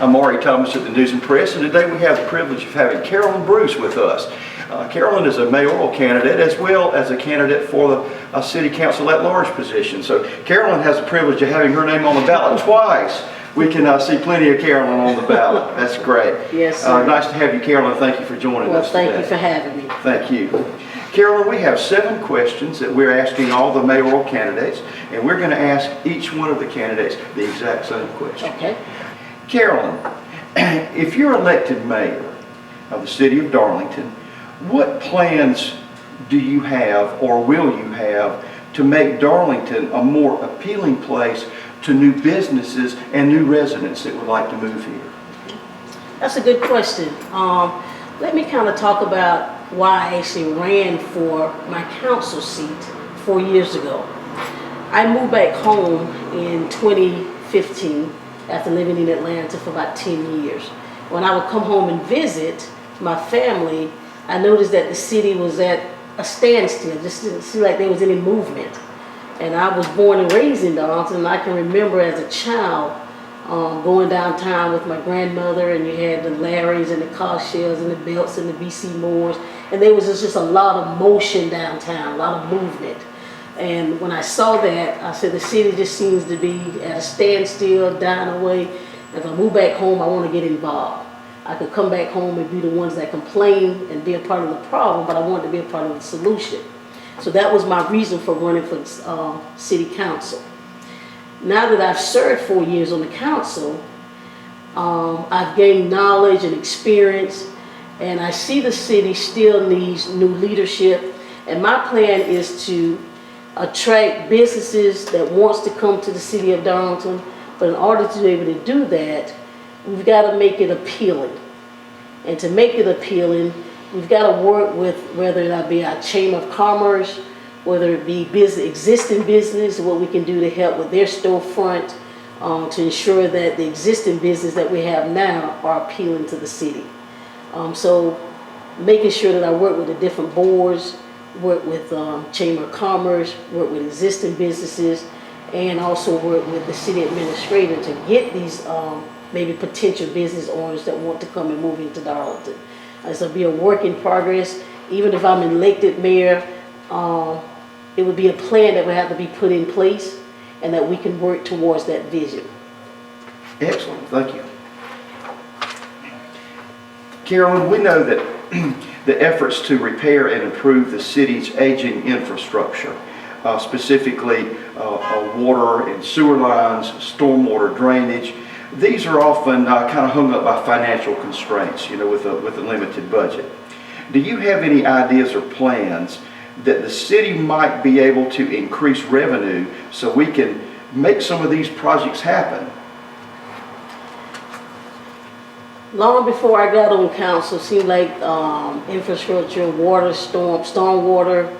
I'm Morrey Thomas at the News and Press, and today we have the privilege of having Carolyn Bruce with us. Carolyn is a mayoral candidate as well as a candidate for the City Council at-large position. So Carolyn has the privilege of having her name on the ballot twice. We can see plenty of Carolyn on the ballot. That's great. Yes, sir. Nice to have you, Carolyn. Thank you for joining us today. Well, thank you for having me. Thank you. Carolyn, we have 7 questions that we're asking all the mayoral candidates, and we're going to ask each one of the candidates the exact same question. Okay. Carolyn, if you're elected mayor of the city of Darlington, what plans do you have or will you have to make Darlington a more appealing place to new businesses and new residents that would like to move here? That's a good question. Let me kind of talk about why I actually ran for my council seat 4 years ago. I moved back home in 2015 after living in Atlanta for about 10 years. When I would come home and visit my family, I noticed that the city was at a standstill. It just didn't seem like there was any movement. And I was born and raised in Darlington, and I can remember as a child going downtown with my grandmother, and you had the Larrys and the Coshells and the Belts and the BC Moores, and there was just a lot of motion downtown, a lot of movement. And when I saw that, I said the city just seems to be at a standstill, dying away. If I move back home, I want to get involved. I could come back home and be the ones that complain and be a part of the problem, but I wanted to be a part of the solution. So that was my reason for running for city council. Now that I've served 4 years on the council, I've gained knowledge and experience, and I see the city still needs new leadership. And my plan is to attract businesses that wants to come to the city of Darlington. But in order to be able to do that, we've got to make it appealing. And to make it appealing, we've got to work with, whether that be our Chamber of Commerce, whether it be existing business, what we can do to help with their storefront, to ensure that the existing business that we have now are appealing to the city. So making sure that I work with the different boards, work with Chamber of Commerce, work with existing businesses, and also work with the city administrator to get these maybe potential business owners that want to come and move into Darlington. This will be a work in progress. Even if I'm elected mayor, it would be a plan that would have to be put in place and that we can work towards that vision. Excellent, thank you. Carolyn, we know that the efforts to repair and improve the city's aging infrastructure, specifically water and sewer lines, stormwater drainage, these are often kind of hung up by financial constraints, with a limited budget. Do you have any ideas or plans that the city might be able to increase revenue so we can make some of these projects happen? Long before I got on council, it seemed like infrastructure, water, stormwater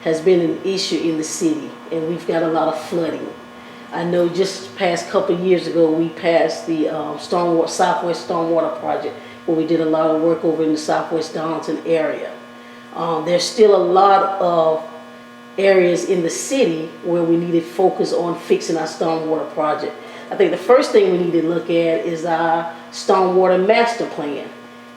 has been an issue in the city, and we've got a lot of flooding. I know just past couple of years ago, we passed the Southwest Stormwater Project, where we did a lot of work over in the Southwest Darlington area. There's still a lot of areas in the city where we need to focus on fixing our stormwater project. I think the first thing we need to look at is our stormwater master plan,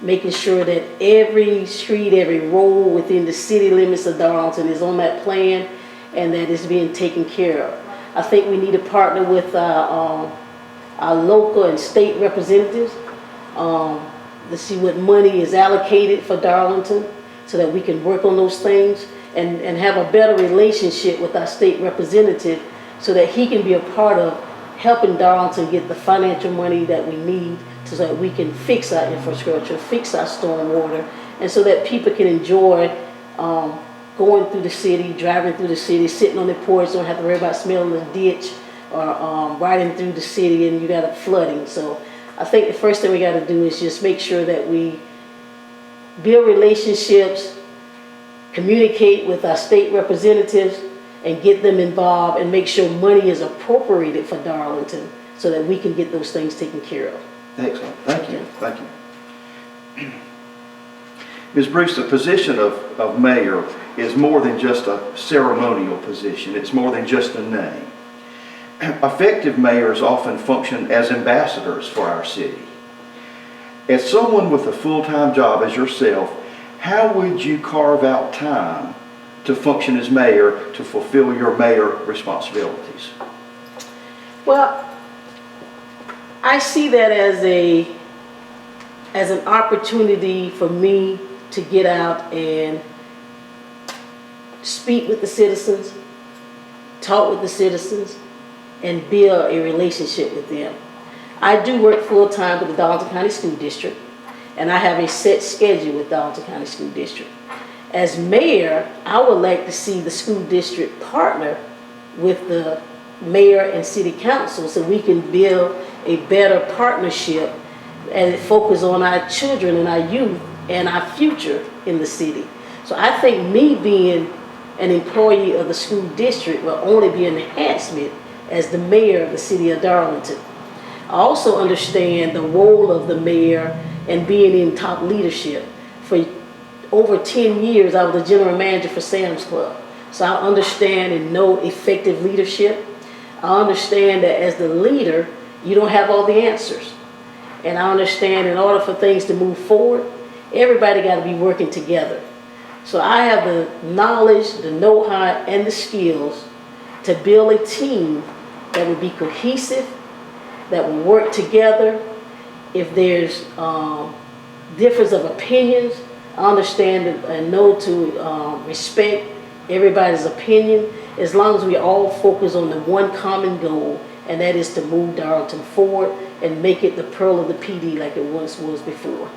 making sure that every street, every road within the city limits of Darlington is on that plan and that it's being taken care of. I think we need to partner with our local and state representatives to see what money is allocated for Darlington so that we can work on those things and have a better relationship with our state representative so that he can be a part of helping Darlington get the financial money that we need so that we can fix our infrastructure, fix our stormwater, and so that people can enjoy going through the city, driving through the city, sitting on the porch, don't have to worry about smelling the ditch, or riding through the city and you got it flooding. So I think the first thing we got to do is just make sure that we build relationships, communicate with our state representatives, and get them involved and make sure money is appropriated for Darlington so that we can get those things taken care of. Excellent. Thank you. Thank you. Ms. Bruce, the position of mayor is more than just a ceremonial position. It's more than just a name. effective mayors often function as ambassadors for our city. As someone with a full-time job as yourself, how would you carve out time to function as mayor to fulfill your mayor responsibilities? Well, I see that as an opportunity for me to get out and speak with the citizens, talk with the citizens, and build a relationship with them. I do work full-time with the Darlington County School District, and I have a set schedule with Darlington County School District. As mayor, I would like to see the school district partner with the mayor and city council so we can build a better partnership and focus on our children and our youth and our future in the city. So I think me being an employee of the school district will only be an enhancement as the mayor of the city of Darlington. I also understand the role of the mayor and being in top leadership. For over 10 years, I was the general manager for Sam's Club. So I understand and know effective leadership. I understand that as the leader, you don't have all the answers. And I understand in order for things to move forward, everybody got to be working together. So I have the knowledge, the know-how, and the skills to build a team that will be cohesive, that will work together. If there's difference of opinions, I understand and know to respect everybody's opinion, as long as we all focus on the one common goal, and that is to move Darlington forward and make it the pearl of the PD like it once was before.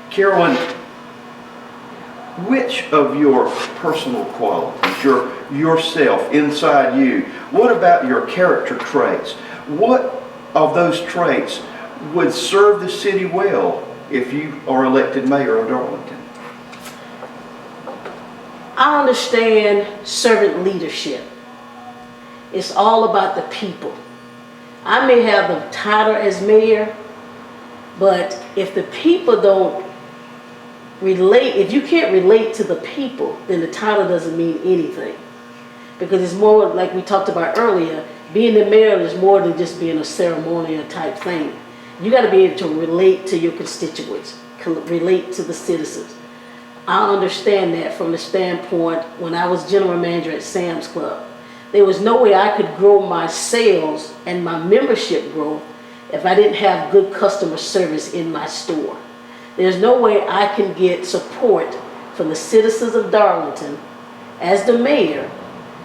Carolyn, which of your personal qualities, yourself, inside you, what about your character traits, what of those traits would serve the city well if you are elected mayor of Darlington? I understand servant leadership. It's all about the people. I may have the title as mayor, but if the people don't relate, if you can't relate to the people, then the title doesn't mean anything. Because it's more like we talked about earlier, being the mayor is more than just being a ceremonial type thing. You got to be able to relate to your constituents, relate to the citizens. I understand that from the standpoint when I was general manager at Sam's Club. There was no way I could grow my sales and my membership growth if I didn't have good customer service in my store. There's no way I can get support from the citizens of Darlington as the mayor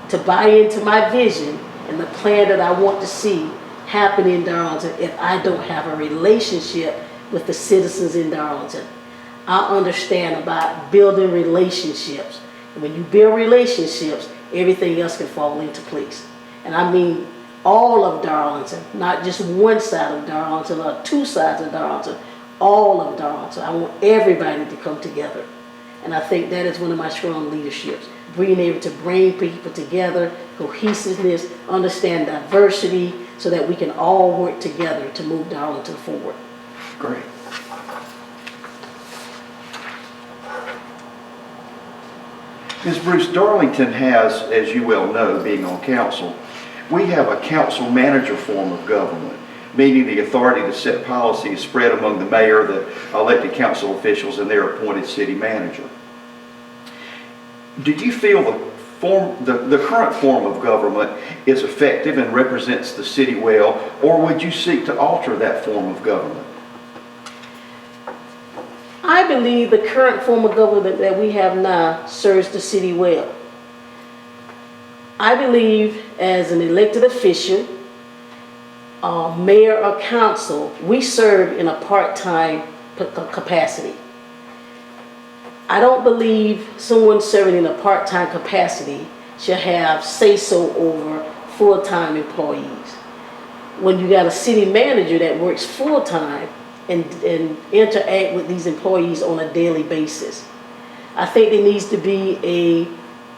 to buy into my vision and the plan that I want to see happen in Darlington if I don't have a relationship with the citizens in Darlington. I understand about building relationships. And when you build relationships, everything else can fall into place. And I mean all of Darlington, not just one side of Darlington or two sides of Darlington, all of Darlington. I want everybody to come together. And I think that is one of my strong leaderships, being able to bring people together, cohesiveness, understand diversity, so that we can all work together to move Darlington forward. Great. Ms. Bruce, Darlington has, as you well know, being on council, we have a council manager form of government, meaning the authority to set policy is spread among the mayor, the elected council officials, and their appointed city manager. Do you feel the current form of government is effective and represents the city well, or would you seek to alter that form of government? I believe the current form of government that we have now serves the city well. I believe as an elected official, mayor or council, we serve in a part-time capacity. I don't believe someone serving in a part-time capacity should have say-so over full-time employees. When you got a city manager that works full-time and interact with these employees on a daily basis, I think there needs to be a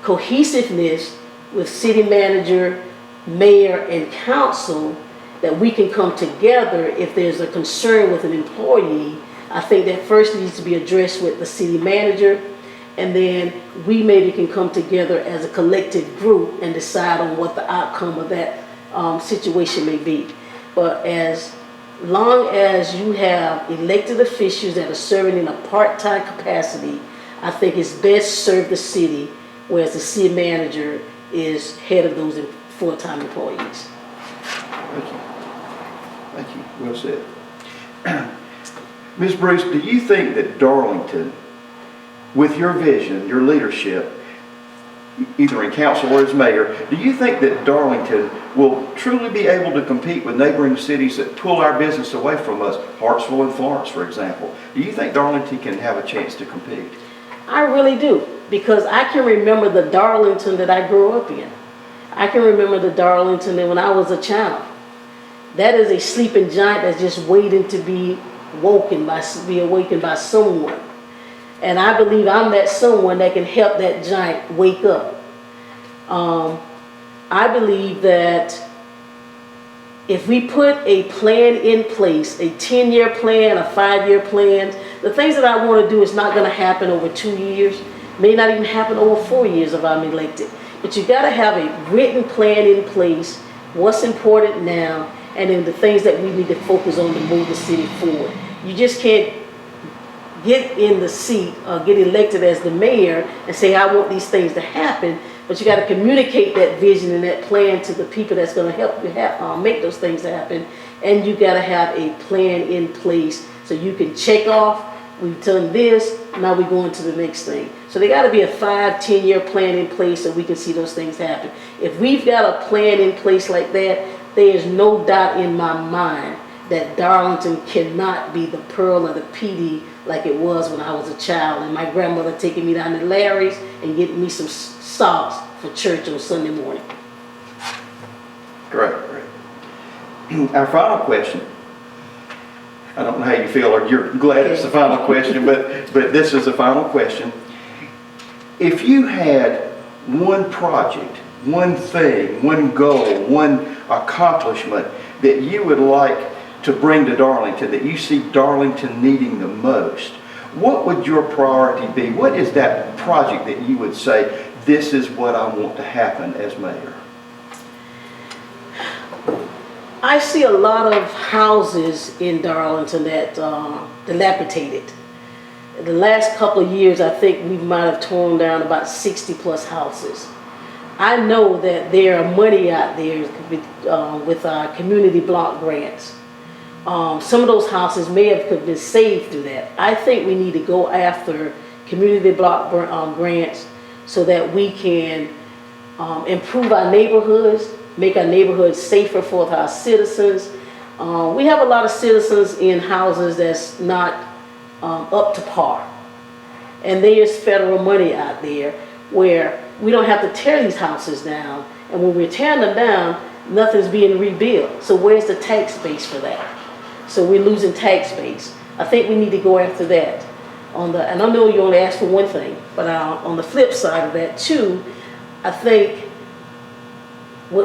cohesiveness with city manager, mayor, and council, that we can come together if there's a concern with an employee. I think that first needs to be addressed with the city manager and then we maybe can come together as a collective group and decide on what the outcome of that situation may be. But as long as you have elected officials that are serving in a part-time capacity, I think it's best serve the city, whereas the city manager is head of those full-time employees. Thank you. Thank you. Well said. Ms. Bruce, do you think that Darlington, with your vision, your leadership, either in council or as mayor, do you think that Darlington will truly be able to compete with neighboring cities that pull our business away from us, Hartsville and Florence, for example? Do you think Darlington can have a chance to compete? I really do, because I can remember the Darlington that I grew up in. I can remember the Darlington that when I was a child. That is a sleeping giant that's just waiting to be awakened by someone. And I believe I'm that someone that can help that giant wake up. I believe that if we put a plan in place, a 10-year plan, a 5-year plan, the things that I want to do is not going to happen over 2 years, may not even happen over 4 years if I'm elected. But you got to have a written plan in place, what's important now, and then the things that we need to focus on to move the city forward. You just can't get in the seat or get elected as the mayor and say, I want these things to happen, but you got to communicate that vision and that plan to the people that's going to help you make those things happen. And you got to have a plan in place so you can check off, we've done this, now we're going to the next thing. So there got to be a 5-10-year plan in place so we can see those things happen. If we've got a plan in place like that, there is no doubt in my mind that Darlington cannot be the pearl of the PD like it was when I was a child and my grandmother taking me down to Larry's and getting me some socks for church on Sunday morning. Great, great. Our final question. I don't know how you feel, or you're glad it's the final question, but this is the final question. If you had one project, one thing, one goal, one accomplishment that you would like to bring to Darlington, that you see Darlington needing the most, what would your priority be? What is that project that you would say, this is what I want to happen as mayor? I see a lot of houses in Darlington that dilapidated. In the last couple of years, I think we might have torn down about 60 plus houses. I know that there are money out there with our community block grants. Some of those houses may have been saved through that. I think we need to go after community block grants so that we can improve our neighborhoods, make our neighborhoods safer for our citizens. We have a lot of citizens in houses that's not up to par. And there's federal money out there where we don't have to tear these houses down. And when we're tearing them down, nothing's being rebuilt. So where's the tax base for that? So we're losing tax base. I think we need to go after that. And I know you only asked for one thing, but on the flip side of that too, I think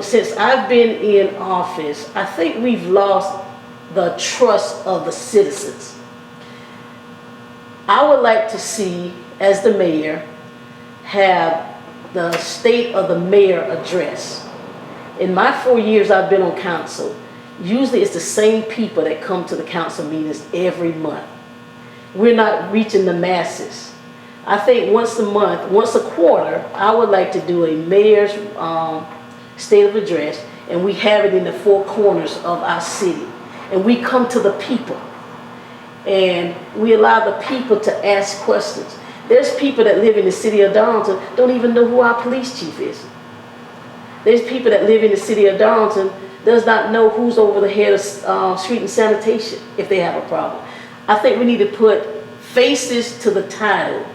since I've been in office, I think we've lost the trust of the citizens. I would like to see, as the mayor, have the State of the Mayor address. In my 4 years I've been on council, usually it's the same people that come to the council meetings every month. We're not reaching the masses. I think once a month, once a quarter, I would like to do a mayor's state of address, and we have it in the 4 corners of our city. And we come to the people, and we allow the people to ask questions. There's people that live in the city of Darlington don't even know who our police chief is. There's people that live in the city of Darlington does not know who's over the head of street and sanitation if they have a problem. I think we need to put faces to the title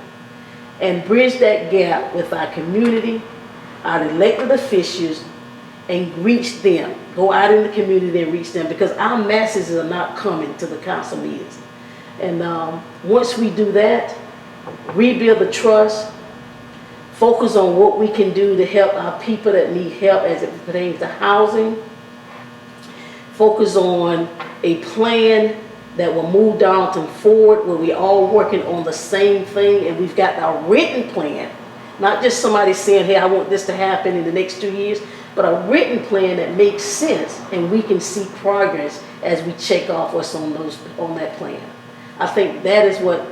and bridge that gap with our community, our elected officials, and reach them. Go out in the community and reach them, because our masses are not coming to the council meetings. And once we do that, rebuild the trust, focus on what we can do to help our people that need help as it pertains to housing, focus on a plan that will move Darlington forward, where we all working on the same thing, and we've got a written plan, not just somebody saying, hey, I want this to happen in the next 2 years, but a written plan that makes sense, and we can see progress as we check off what's on that plan. I think that is what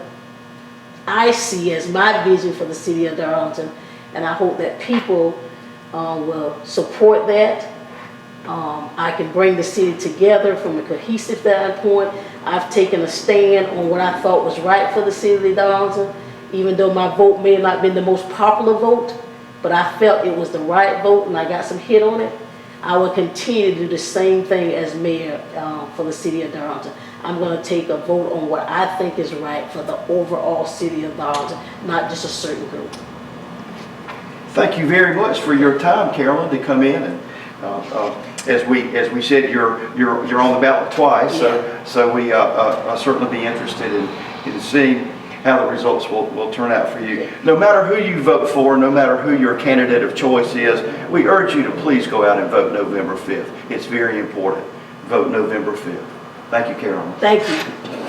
I see as my vision for the city of Darlington, and I hope that people will support that. I can bring the city together from a cohesive standpoint. I've taken a stand on what I thought was right for the city of Darlington, even though my vote may have not been the most popular vote, but I felt it was the right vote and I got some hit on it. I will continue to do the same thing as mayor for the city of Darlington. I'm going to take a vote on what I think is right for the overall city of Darlington, not just a certain group. Thank you very much for your time, Carolyn, to come in. And as we said, you're on the ballot twice, so we certainly be interested in seeing how the results will turn out for you. No matter who you vote for, no matter who your candidate of choice is, we urge you to please go out and vote November 5th. It's very important. Vote November 5th. Thank you, Carolyn. Thank you.